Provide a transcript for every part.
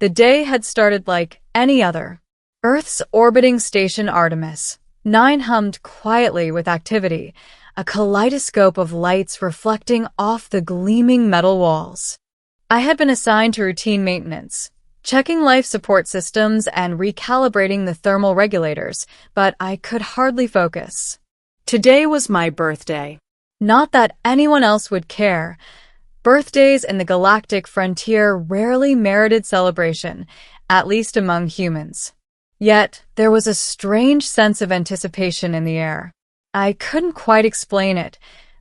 The day had started like any other. Earth's orbiting station Artemis 9 hummed quietly with activity, a kaleidoscope of lights reflecting off the gleaming metal walls. I had been assigned to routine maintenance, checking life support systems and recalibrating the thermal regulators, but I could hardly focus. Today was my birthday. Not that anyone else would care. Birthdays in the galactic frontier rarely merited celebration, at least among humans. Yet, there was a strange sense of anticipation in the air. I couldn't quite explain it,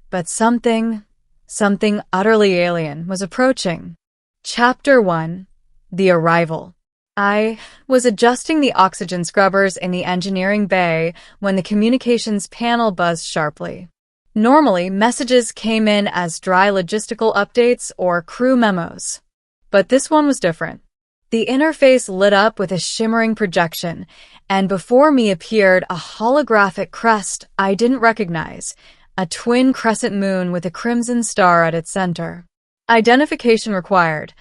but something utterly alien was approaching. Chapter 1: The Arrival. I was adjusting the oxygen scrubbers in the engineering bay when the communications panel buzzed sharply. Normally, messages came in as dry logistical updates or crew memos. But this one was different. The interface lit up with a shimmering projection, and before me appeared a holographic crest I didn't recognize, a twin crescent moon with a crimson star at its center. Identification required,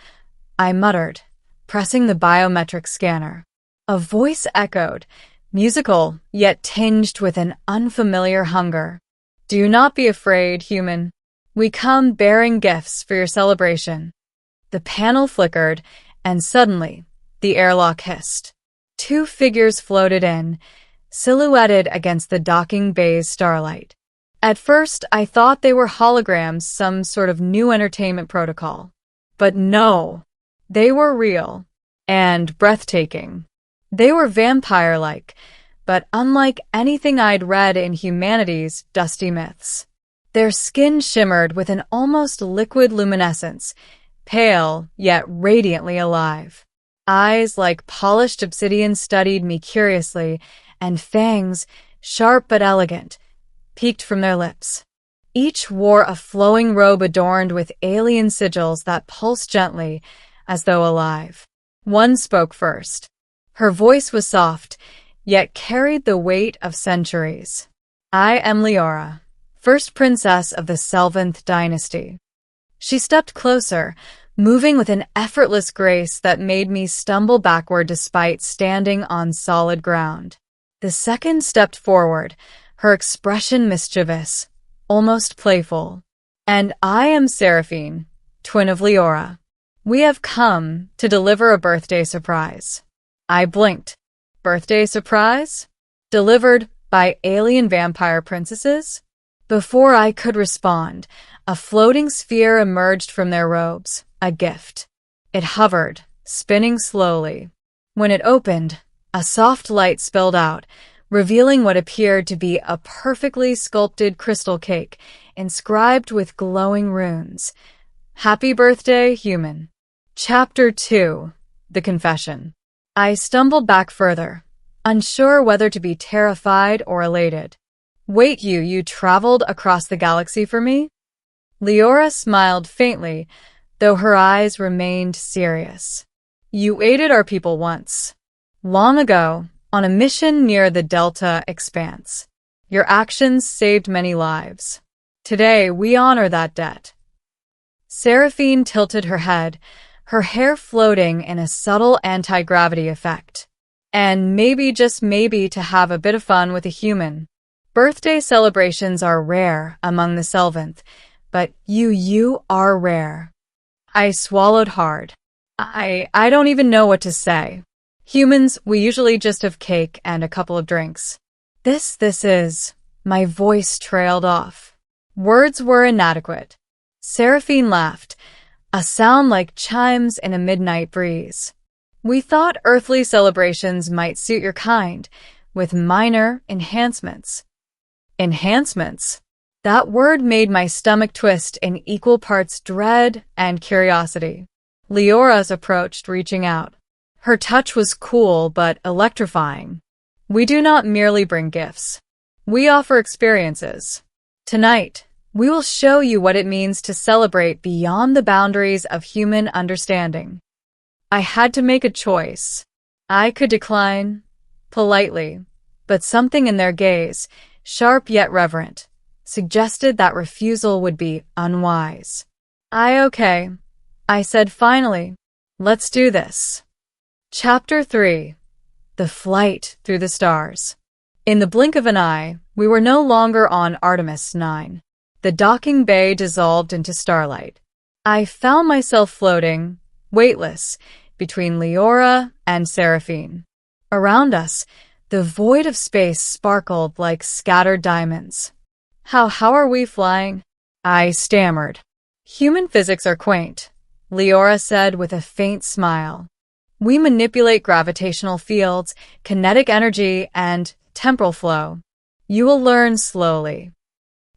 I muttered, pressing the biometric scanner. A voice echoed, musical, yet tinged with an unfamiliar hunger. Do not be afraid, human. We come bearing gifts for your celebration. The panel flickered, and suddenly, the airlock hissed. 2 figures floated in, silhouetted against the docking bay's starlight. At first, I thought they were holograms, some sort of new entertainment protocol. But no, they were real and breathtaking. They were vampire-like, but unlike anything I'd read in humanity's dusty myths. Their skin shimmered with an almost liquid luminescence, pale yet radiantly alive. Eyes like polished obsidian studied me curiously, and fangs, sharp but elegant, peeked from their lips. Each wore a flowing robe adorned with alien sigils that pulsed gently, as though alive. One spoke first. Her voice was soft, yet carried the weight of centuries. I am Leora, first princess of the Selvanth dynasty. She stepped closer, moving with an effortless grace that made me stumble backward despite standing on solid ground. The second stepped forward, her expression mischievous, almost playful. And I am Seraphine, twin of Leora. We have come to deliver a birthday surprise. I blinked. Birthday surprise? Delivered by alien vampire princesses? Before I could respond, a floating sphere emerged from their robes, a gift. It hovered, spinning slowly. When it opened, a soft light spilled out, revealing what appeared to be a perfectly sculpted crystal cake, inscribed with glowing runes. Happy birthday, human. Chapter 2: The Confession. I stumbled back further, unsure whether to be terrified or elated. Wait, you traveled across the galaxy for me? Leora smiled faintly, though her eyes remained serious. You aided our people once. Long ago, on a mission near the Delta Expanse. Your actions saved many lives. Today, we honor that debt. Seraphine tilted her head, her hair floating in a subtle anti-gravity effect. And maybe, just maybe, to have a bit of fun with a human. Birthday celebrations are rare among the Selvanth, but you are rare. I swallowed hard. I don't even know what to say. Humans, we usually just have cake and a couple of drinks. This is... My voice trailed off. Words were inadequate. Seraphine laughed, a sound like chimes in a midnight breeze. We thought earthly celebrations might suit your kind, with minor enhancements. Enhancements? That word made my stomach twist in equal parts dread and curiosity. Leora's approached, reaching out. Her touch was cool but electrifying. We do not merely bring gifts. We offer experiences. Tonight, we will show you what it means to celebrate beyond the boundaries of human understanding. I had to make a choice. I could decline, politely, but something in their gaze, sharp yet reverent, suggested that refusal would be unwise. Okay, I said finally. Let's do this. Chapter 3. The Flight Through the Stars. In the blink of an eye, we were no longer on Artemis 9. The docking bay dissolved into starlight. I found myself floating, weightless, between Leora and Seraphine. Around us, the void of space sparkled like scattered diamonds. How are we flying? I stammered. Human physics are quaint, Leora said with a faint smile. We manipulate gravitational fields, kinetic energy, and temporal flow. You will learn slowly.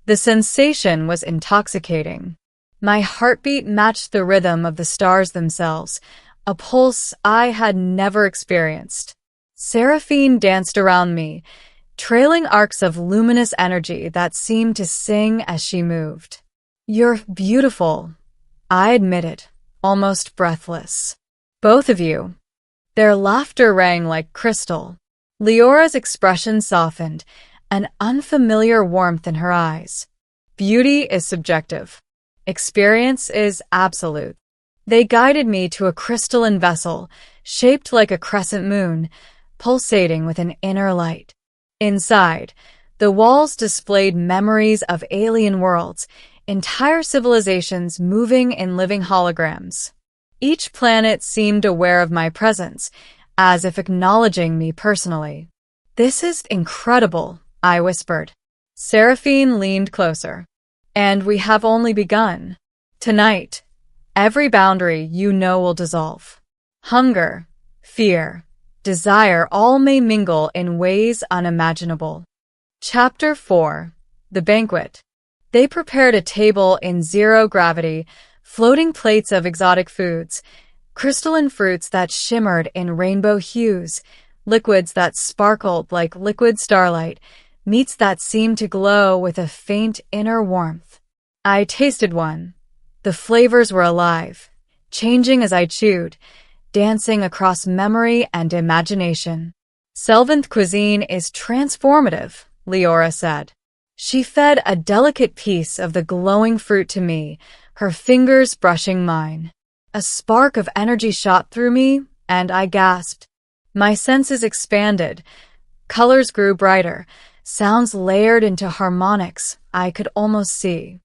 The sensation was intoxicating. My heartbeat matched the rhythm of the stars themselves, a pulse I had never experienced. Seraphine danced around me, trailing arcs of luminous energy that seemed to sing as she moved. You're beautiful, I admitted, almost breathless. Both of you. Their laughter rang like crystal. Leora's expression softened, an unfamiliar warmth in her eyes. Beauty is subjective. Experience is absolute. They guided me to a crystalline vessel, shaped like a crescent moon, pulsating with an inner light. Inside, the walls displayed memories of alien worlds, entire civilizations moving in living holograms. Each planet seemed aware of my presence, as if acknowledging me personally. This is incredible, I whispered. Seraphine leaned closer. And we have only begun. Tonight, every boundary you know will dissolve. Hunger, fear, desire all may mingle in ways unimaginable. Chapter 4. The Banquet. They prepared a table in zero gravity, floating plates of exotic foods, crystalline fruits that shimmered in rainbow hues, liquids that sparkled like liquid starlight, meats that seemed to glow with a faint inner warmth. I tasted one. The flavors were alive, changing as I chewed, dancing across memory and imagination. Selvanth cuisine is transformative, Leora said. She fed a delicate piece of the glowing fruit to me, her fingers brushing mine. A spark of energy shot through me, and I gasped. My senses expanded. Colors grew brighter, sounds layered into harmonics I could almost see.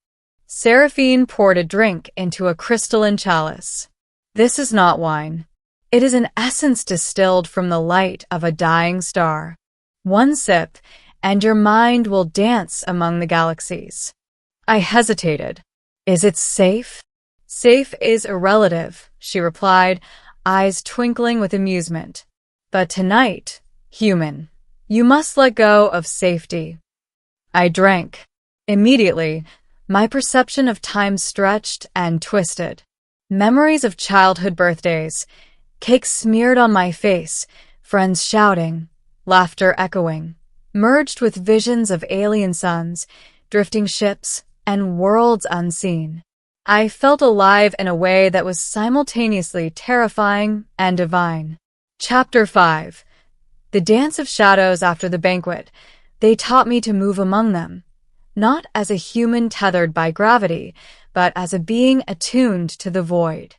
Seraphine poured a drink into a crystalline chalice. This is not wine. It is an essence distilled from the light of a dying star. One sip, and your mind will dance among the galaxies. I hesitated. Is it safe? Safe is irrelative, she replied, eyes twinkling with amusement. But tonight, human, you must let go of safety. I drank. Immediately, my perception of time stretched and twisted. Memories of childhood birthdays, cake smeared on my face, friends shouting, laughter echoing, merged with visions of alien suns, drifting ships, and worlds unseen. I felt alive in a way that was simultaneously terrifying and divine. Chapter 5. The Dance of Shadows. After the banquet, they taught me to move among them, not as a human tethered by gravity, but as a being attuned to the void.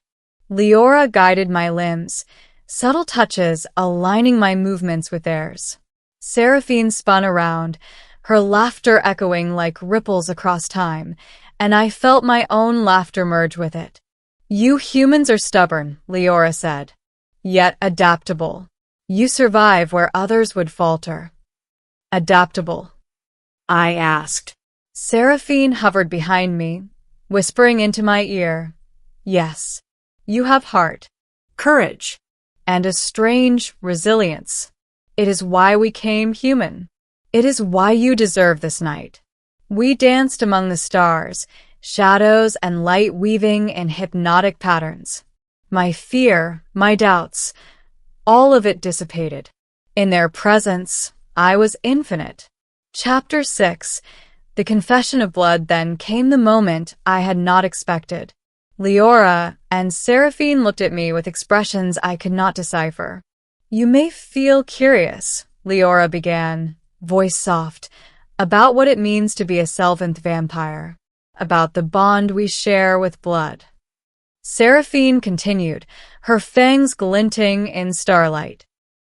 Leora guided my limbs, subtle touches aligning my movements with theirs. Seraphine spun around, her laughter echoing like ripples across time, and I felt my own laughter merge with it. You humans are stubborn, Leora said, yet adaptable. You survive where others would falter. Adaptable? I asked. Seraphine hovered behind me, whispering into my ear, yes, you have heart, courage, and a strange resilience. It is why we came human. It is why you deserve this night. We danced among the stars, shadows and light weaving in hypnotic patterns. My fear, my doubts, all of it dissipated. In their presence, I was infinite. Chapter 6. The Confession of Blood. Then came the moment I had not expected. Leora and Seraphine looked at me with expressions I could not decipher. You may feel curious, Leora began, voice soft, about what it means to be a Selvanth vampire, about the bond we share with blood. Seraphine continued, her fangs glinting in starlight.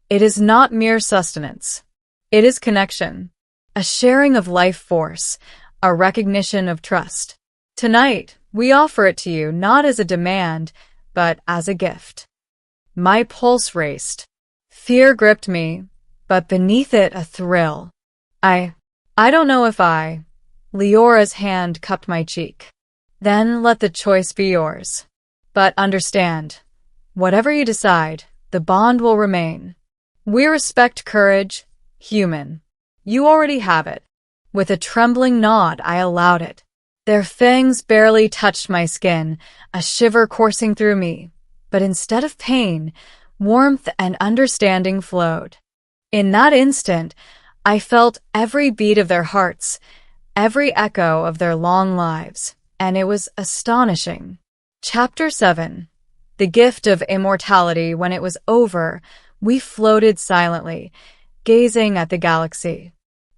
It is not mere sustenance. It is connection, a sharing of life force, a recognition of trust. Tonight, we offer it to you not as a demand, but as a gift. My pulse raced. Fear gripped me, but beneath it a thrill. I don't know if Leora's hand cupped my cheek. Then let the choice be yours. But understand, whatever you decide, the bond will remain. We respect courage, human. You already have it. With a trembling nod, I allowed it. Their fangs barely touched my skin, a shiver coursing through me. But instead of pain, warmth and understanding flowed. In that instant, I felt every beat of their hearts, every echo of their long lives, and it was astonishing. Chapter 7. The Gift of Immortality. When it was over, we floated silently, gazing at the galaxy.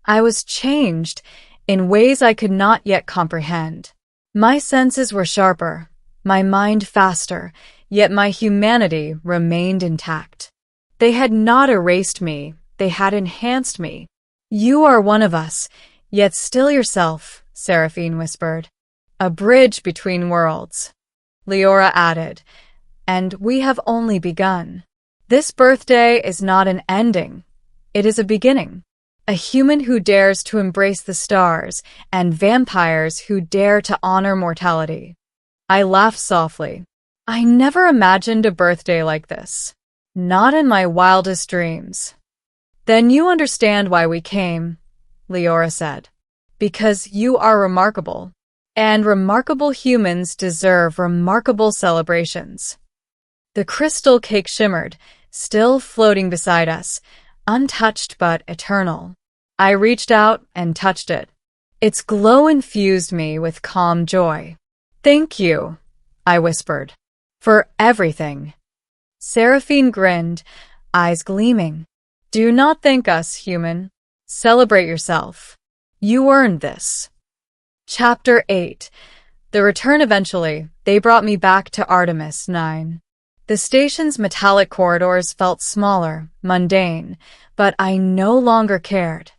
I was changed in ways I could not yet comprehend. My senses were sharper, my mind faster, yet my humanity remained intact. They had not erased me, they had enhanced me. You are one of us, yet still yourself, Seraphine whispered. A bridge between worlds. Leora added, and we have only begun. This birthday is not an ending. It is a beginning. A human who dares to embrace the stars, and vampires who dare to honor mortality. I laughed softly. I never imagined a birthday like this. Not in my wildest dreams. Then you understand why we came, Leora said. Because you are remarkable. And remarkable humans deserve remarkable celebrations. The crystal cake shimmered, still floating beside us, untouched but eternal. I reached out and touched it. Its glow infused me with calm joy. Thank you, I whispered, for everything. Seraphine grinned, eyes gleaming. Do not thank us, human. Celebrate yourself. You earned this. Chapter 8. The return. Eventually, they brought me back to Artemis 9. The station's metallic corridors felt smaller, mundane, but I no longer cared.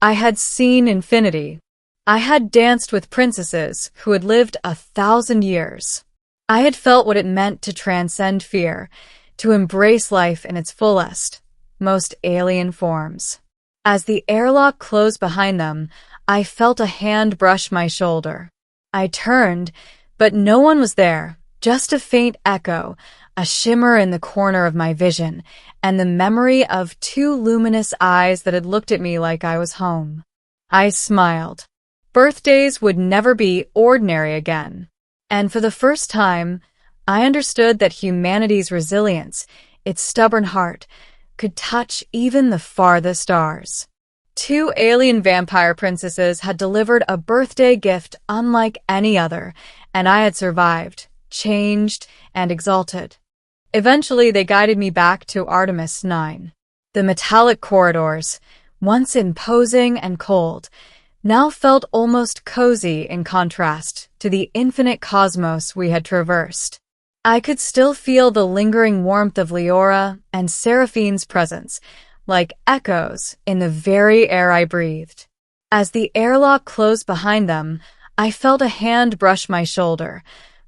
I had seen infinity. I had danced with princesses who had lived 1,000 years. I had felt what it meant to transcend fear, to embrace life in its fullest, most alien forms. As the airlock closed behind them, I felt a hand brush my shoulder. I turned, but no one was there, just a faint echo, a shimmer in the corner of my vision, and the memory of 2 luminous eyes that had looked at me like I was home. I smiled. Birthdays would never be ordinary again. And for the first time, I understood that humanity's resilience, its stubborn heart, could touch even the farthest stars. 2 alien vampire princesses had delivered a birthday gift unlike any other, and I had survived, changed, and exalted. Eventually, they guided me back to Artemis 9. The metallic corridors, once imposing and cold, now felt almost cozy in contrast to the infinite cosmos we had traversed. I could still feel the lingering warmth of Leora and Seraphine's presence, like echoes in the very air I breathed. As the airlock closed behind them, I felt a hand brush my shoulder,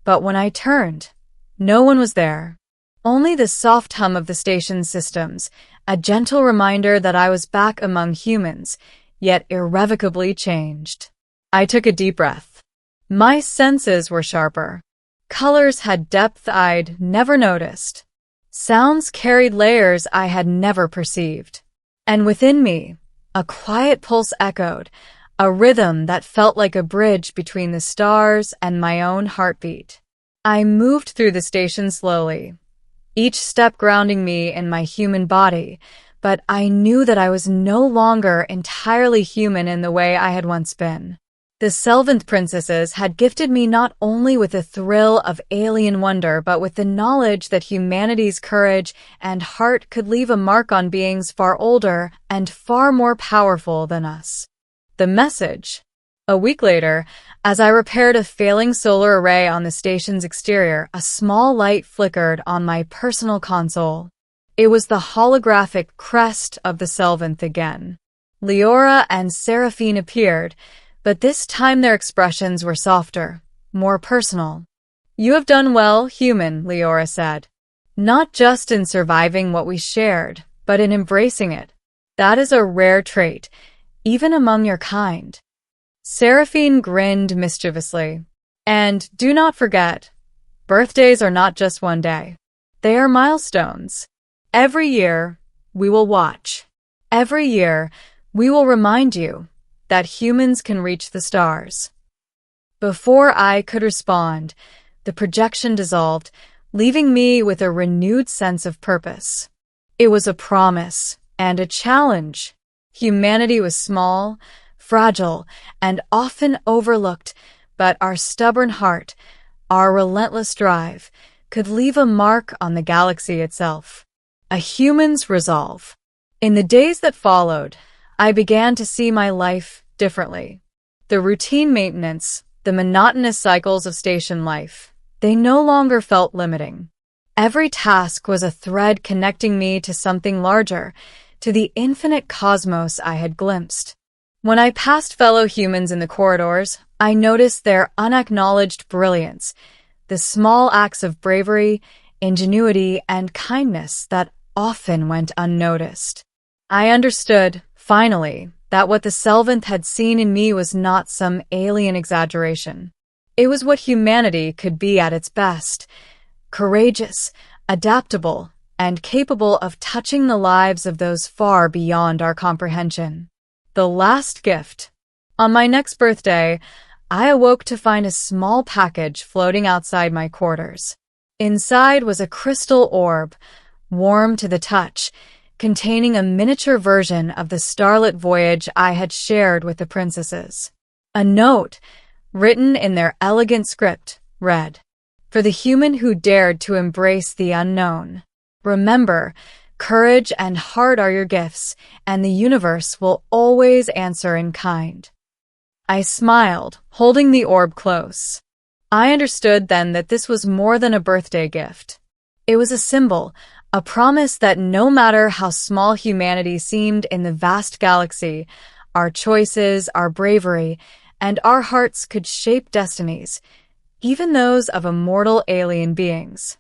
but when I turned, no one was there. Only the soft hum of the station's systems, a gentle reminder that I was back among humans, yet irrevocably changed. I took a deep breath. My senses were sharper. Colors had depth I'd never noticed. Sounds carried layers I had never perceived. And within me, a quiet pulse echoed, a rhythm that felt like a bridge between the stars and my own heartbeat. I moved through the station slowly, each step grounding me in my human body, but I knew that I was no longer entirely human in the way I had once been. The Selvanth princesses had gifted me not only with a thrill of alien wonder, but with the knowledge that humanity's courage and heart could leave a mark on beings far older and far more powerful than us. The message. A week later, as I repaired a failing solar array on the station's exterior, a small light flickered on my personal console. It was the holographic crest of the Selvanth again. Leora and Seraphine appeared, but this time their expressions were softer, more personal. "You have done well, human," Leora said. "Not just in surviving what we shared, but in embracing it. That is a rare trait, even among your kind." Seraphine grinned mischievously. "And do not forget, birthdays are not just one day. They are milestones. Every year, we will watch. Every year, we will remind you that humans can reach the stars." Before I could respond, the projection dissolved, leaving me with a renewed sense of purpose. It was a promise and a challenge. Humanity was small, fragile, and often overlooked, but our stubborn heart, our relentless drive, could leave a mark on the galaxy itself. A human's resolve. In the days that followed, I began to see my life differently. The routine maintenance, the monotonous cycles of station life, they no longer felt limiting. Every task was a thread connecting me to something larger, to the infinite cosmos I had glimpsed. When I passed fellow humans in the corridors, I noticed their unacknowledged brilliance, the small acts of bravery, ingenuity, and kindness that often went unnoticed. I understood, finally, that what the Selvanth had seen in me was not some alien exaggeration. It was what humanity could be at its best: courageous, adaptable, and capable of touching the lives of those far beyond our comprehension. The last gift. On my next birthday, I awoke to find a small package floating outside my quarters. Inside was a crystal orb, warm to the touch, containing a miniature version of the starlit voyage I had shared with the princesses. A note, written in their elegant script, read, "For the human who dared to embrace the unknown. Remember, courage and heart are your gifts, and the universe will always answer in kind." I smiled, holding the orb close. I understood then that this was more than a birthday gift. It was a symbol, a promise that no matter how small humanity seemed in the vast galaxy, our choices, our bravery, and our hearts could shape destinies, even those of immortal alien beings.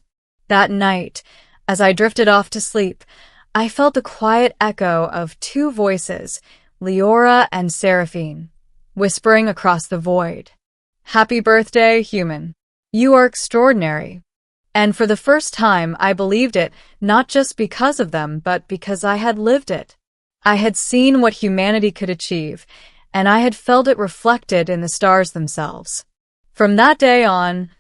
That night, as I drifted off to sleep, I felt the quiet echo of two voices, Leora and Seraphine, whispering across the void. "Happy birthday, human. You are extraordinary." And for the first time, I believed it, not just because of them, but because I had lived it. I had seen what humanity could achieve, and I had felt it reflected in the stars themselves. From that day on,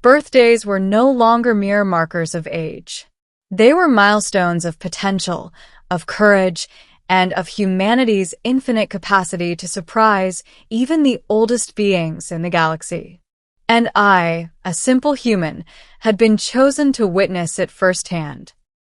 birthdays were no longer mere markers of age. They were milestones of potential, of courage, and of humanity's infinite capacity to surprise even the oldest beings in the galaxy. And I, a simple human, had been chosen to witness it firsthand.